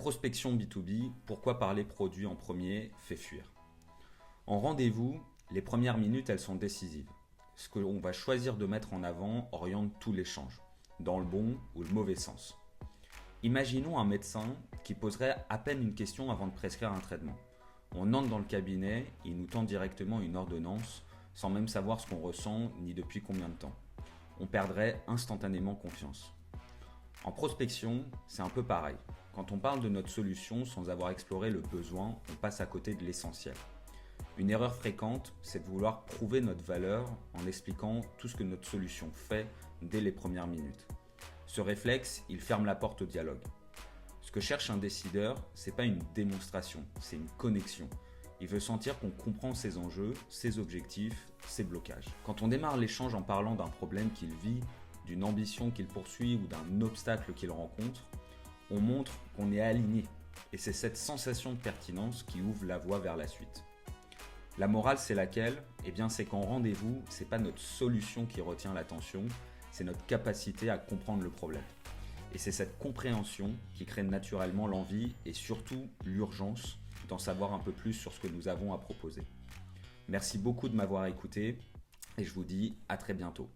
Prospection B2B, pourquoi parler produit en premier fait fuir. En rendez-vous, les premières minutes, elles sont décisives. Ce que l'on va choisir de mettre en avant oriente tout l'échange, dans le bon ou le mauvais sens. Imaginons un médecin qui poserait à peine une question avant de prescrire un traitement. On entre dans le cabinet, il nous tend directement une ordonnance, sans même savoir ce qu'on ressent ni depuis combien de temps. On perdrait instantanément confiance. En prospection, c'est un peu pareil. Quand on parle de notre solution sans avoir exploré le besoin, on passe à côté de l'essentiel. Une erreur fréquente, c'est de vouloir prouver notre valeur en expliquant tout ce que notre solution fait dès les premières minutes. Ce réflexe, il ferme la porte au dialogue. Ce que cherche un décideur, c'est pas une démonstration, c'est une connexion. Il veut sentir qu'on comprend ses enjeux, ses objectifs, ses blocages. Quand on démarre l'échange en parlant d'un problème qu'il vit, d'une ambition qu'il poursuit ou d'un obstacle qu'il rencontre, on montre qu'on est aligné. Et c'est cette sensation de pertinence qui ouvre la voie vers la suite. La morale, c'est laquelle? Eh bien, c'est qu'en rendez-vous, c'est pas notre solution qui retient l'attention, c'est notre capacité à comprendre le problème. Et c'est cette compréhension qui crée naturellement l'envie et surtout l'urgence d'en savoir un peu plus sur ce que nous avons à proposer. Merci beaucoup de m'avoir écouté et je vous dis à très bientôt.